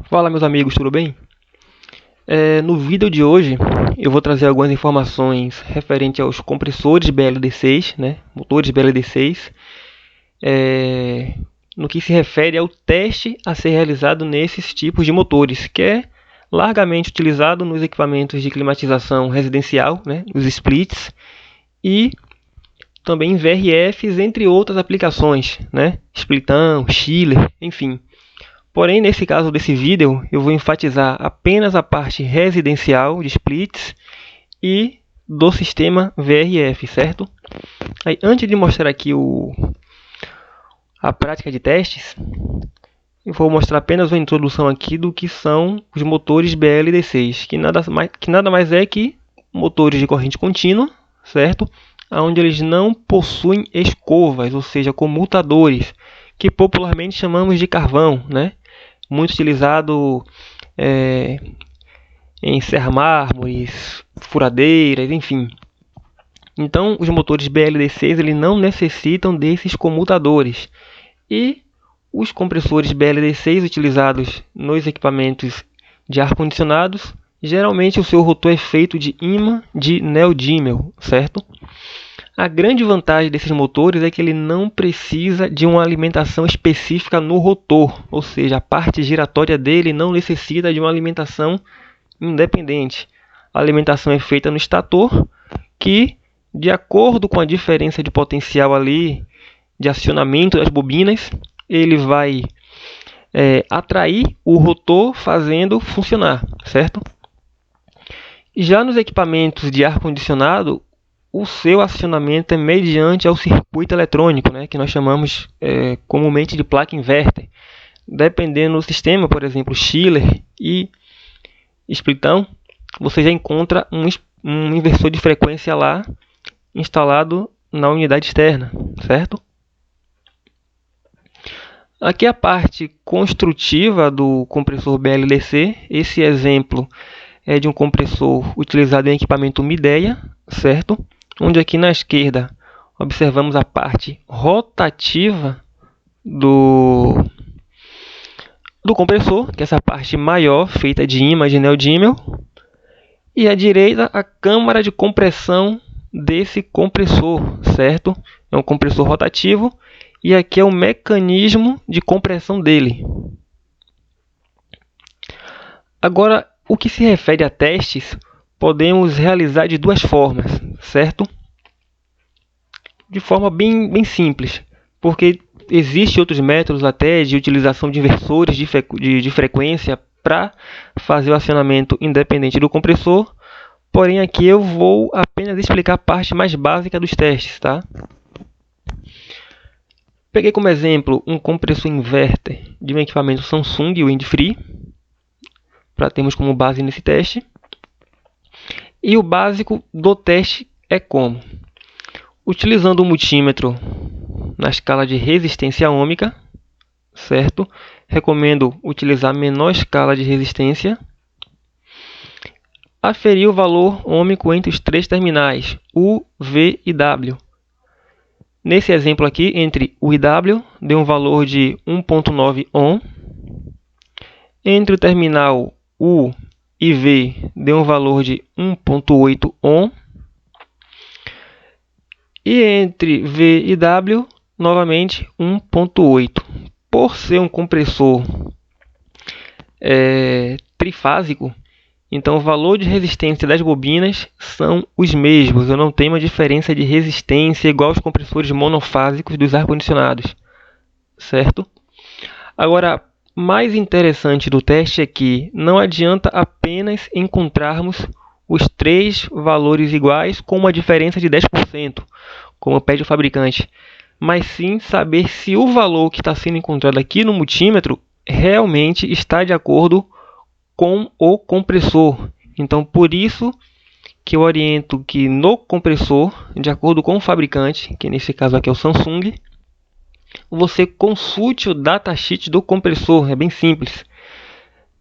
Fala, meus amigos, tudo bem? No vídeo de hoje eu vou trazer algumas informações referente aos compressores BLD6, né? Motores BLD6, no que se refere ao teste a ser realizado nesses tipos de motores, que é largamente utilizado nos equipamentos de climatização residencial, né? Os splits, e também em VRFs, entre outras aplicações, né? Splitão, chiller, enfim. Porém, nesse caso desse vídeo, eu vou enfatizar apenas a parte residencial de splits e do sistema VRF, certo? Aí, antes de mostrar aqui a prática de testes, eu vou mostrar apenas uma introdução aqui do que são os motores BLD6, que nada mais é que motores de corrente contínua, certo? Onde eles não possuem escovas, ou seja, comutadores, que popularmente chamamos de carvão, né? Muito utilizado em serra-mármores, furadeiras, enfim. Então, os motores BLD6 eles não necessitam desses comutadores. E os compressores BLD6 utilizados nos equipamentos de ar-condicionados, geralmente o seu rotor é feito de ímã de neodímel, certo? A grande vantagem desses motores é que ele não precisa de uma alimentação específica no rotor, ou seja, a parte giratória dele não necessita de uma alimentação independente. A alimentação é feita no estator, que, de acordo com a diferença de potencial ali, de acionamento das bobinas, ele vai atrair o rotor fazendo funcionar, certo? Já nos equipamentos de ar-condicionado, o seu acionamento é mediante ao circuito eletrônico, né, que nós chamamos comumente de placa inverter. Dependendo do sistema, por exemplo, chiller e splitão, você já encontra um inversor de frequência lá instalado na unidade externa, certo? Aqui a parte construtiva do compressor BLDC. Esse exemplo é de um compressor utilizado em equipamento Midea, certo? Onde aqui na esquerda observamos a parte rotativa do compressor, que é essa parte maior, feita de ímã de neodímel, e à direita a câmara de compressão desse compressor, certo? É um compressor rotativo, e aqui é o mecanismo de compressão dele. Agora, o que se refere a testes, podemos realizar de duas formas, certo? De forma bem simples, porque existem outros métodos até de utilização de inversores de frequência para fazer o acionamento independente do compressor, porém aqui eu vou apenas explicar a parte mais básica dos testes, tá? Peguei como exemplo um compressor inverter de um equipamento Samsung Windfree, para termos como base nesse teste. E o básico do teste é como? Utilizando o multímetro na escala de resistência ôhmica, certo? Recomendo utilizar a menor escala de resistência. Aferir o valor ôhmico entre os três terminais, U, V e W. Nesse exemplo aqui, entre U e W, deu um valor de 1.9 ohm. Entre o terminal U e V, deu um valor de 1.8 ohm. E entre V e W, novamente 1.8. Por ser um compressor trifásico, então o valor de resistência das bobinas são os mesmos. Eu não tenho uma diferença de resistência igual aos compressores monofásicos dos ar-condicionados, certo? Agora, mais interessante do teste é que não adianta apenas encontrarmos os três valores iguais com uma diferença de 10%, como pede o fabricante, mas sim saber se o valor que está sendo encontrado aqui no multímetro realmente está de acordo com o compressor. Então, por isso que eu oriento que no compressor, de acordo com o fabricante, que nesse caso aqui é o Samsung, você consulte o datasheet do compressor. É bem simples.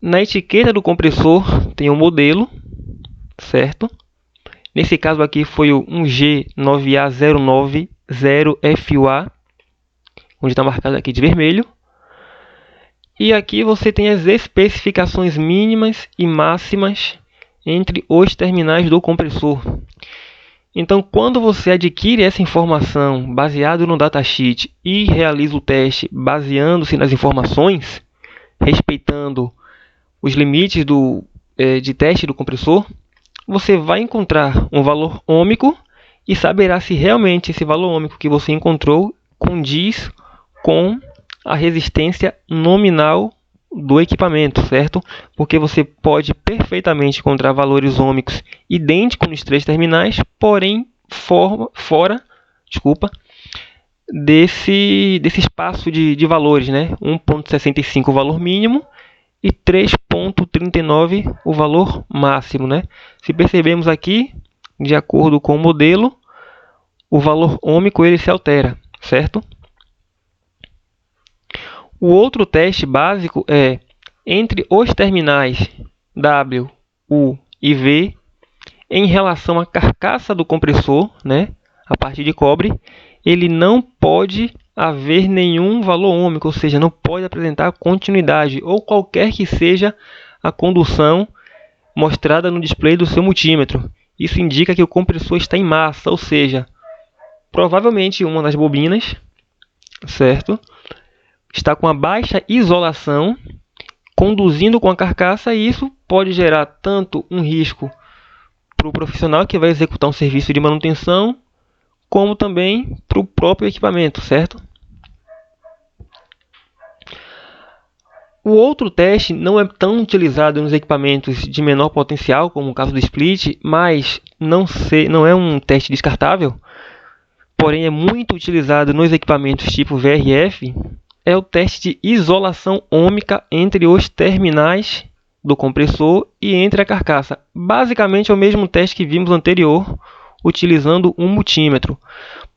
Na etiqueta do compressor tem o modelo, certo? Nesse caso aqui foi o 1G9A090FUA, onde está marcado aqui de vermelho. E aqui você tem as especificações mínimas e máximas entre os terminais do compressor. Então, quando você adquire essa informação baseado no datasheet e realiza o teste baseando-se nas informações, respeitando os limites de teste do compressor, você vai encontrar um valor ôhmico e saberá se realmente esse valor ôhmico que você encontrou condiz com a resistência nominal do equipamento, certo? Porque você pode perfeitamente encontrar valores ôhmicos idênticos nos três terminais, porém fora desse espaço de valores, né? 1.65 o valor mínimo e 3.39 o valor máximo, né? Se percebemos aqui, de acordo com o modelo, o valor ôhmico ele se altera, certo? O outro teste básico é entre os terminais W, U e V em relação à carcaça do compressor, né, a parte de cobre, ele não pode haver nenhum valor ôhmico, ou seja, não pode apresentar continuidade ou qualquer que seja a condução mostrada no display do seu multímetro. Isso indica que o compressor está em massa, ou seja, provavelmente uma das bobinas, certo? Está com a baixa isolação, conduzindo com a carcaça, e isso pode gerar tanto um risco para o profissional que vai executar um serviço de manutenção, como também para o próprio equipamento, certo? O outro teste não é tão utilizado nos equipamentos de menor potencial, como o caso do split, mas não é um teste descartável, porém é muito utilizado nos equipamentos tipo VRF, é o teste de isolação ôhmica entre os terminais do compressor e entre a carcaça. Basicamente é o mesmo teste que vimos anterior, utilizando um multímetro.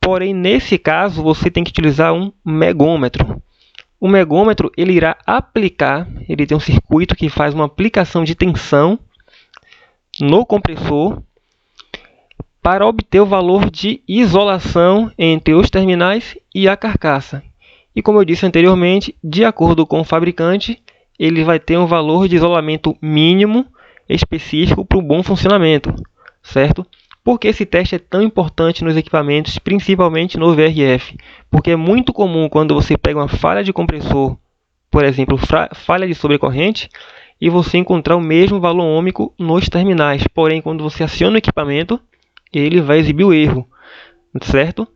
Porém, nesse caso, você tem que utilizar um megômetro. O megômetro ele irá aplicar, ele tem um circuito que faz uma aplicação de tensão no compressor para obter o valor de isolação entre os terminais e a carcaça. E como eu disse anteriormente, de acordo com o fabricante, ele vai ter um valor de isolamento mínimo específico para o bom funcionamento, certo? Por que esse teste é tão importante nos equipamentos, principalmente no VRF? Porque é muito comum quando você pega uma falha de compressor, por exemplo, falha de sobrecorrente, e você encontrar o mesmo valor ôhmico nos terminais. Porém, quando você aciona o equipamento, ele vai exibir o erro, certo?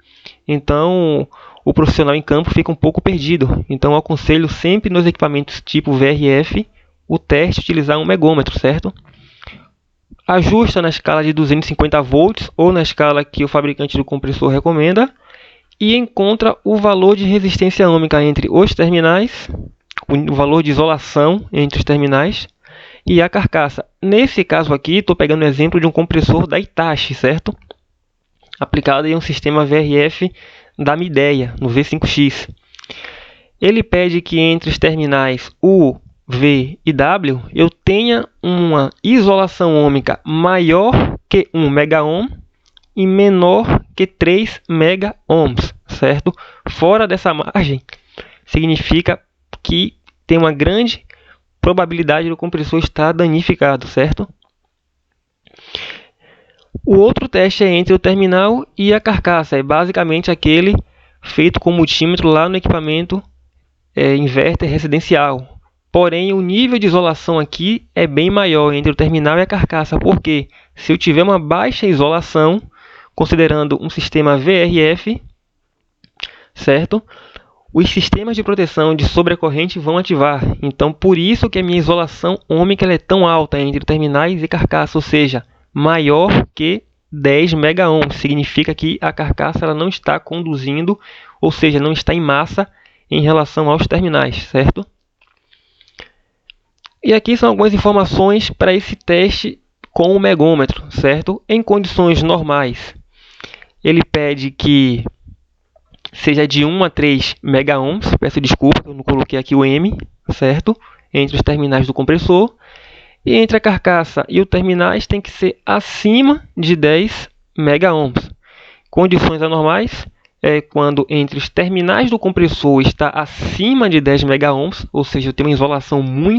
Então, o profissional em campo fica um pouco perdido. Então, eu aconselho sempre nos equipamentos tipo VRF o teste utilizar um megômetro, certo? Ajusta na escala de 250 volts ou na escala que o fabricante do compressor recomenda e encontra o valor de resistência ôhmica entre os terminais, o valor de isolação entre os terminais e a carcaça. Nesse caso aqui, estou pegando o exemplo de um compressor da Hitachi, certo? Aplicado em um sistema VRF da Midea, no V5X. Ele pede que entre os terminais U, V e W eu tenha uma isolação ôhmica maior que 1 megaohm e menor que 3 megaohms, certo? Fora dessa margem, significa que tem uma grande probabilidade do compressor estar danificado, certo? O outro teste é entre o terminal e a carcaça, é basicamente aquele feito com multímetro lá no equipamento inverter residencial. Porém, o nível de isolação aqui é bem maior entre o terminal e a carcaça, porque se eu tiver uma baixa isolação, considerando um sistema VRF, certo? Os sistemas de proteção de sobrecorrente vão ativar. Então, por isso que a minha isolação ôhmica é tão alta entre terminais e carcaça, ou seja, maior que 10 megaohms. Significa que a carcaça ela não está conduzindo, ou seja, não está em massa em relação aos terminais, certo? E aqui são algumas informações para esse teste com o megômetro, certo? Em condições normais, ele pede que seja de 1 a 3 megaohms, peço desculpa, eu não coloquei aqui o M, certo? Entre os terminais do compressor. E entre a carcaça e os terminais tem que ser acima de 10 megaohms. Condições anormais é quando entre os terminais do compressor está acima de 10 megaohms, ou seja, eu tenho uma isolação muito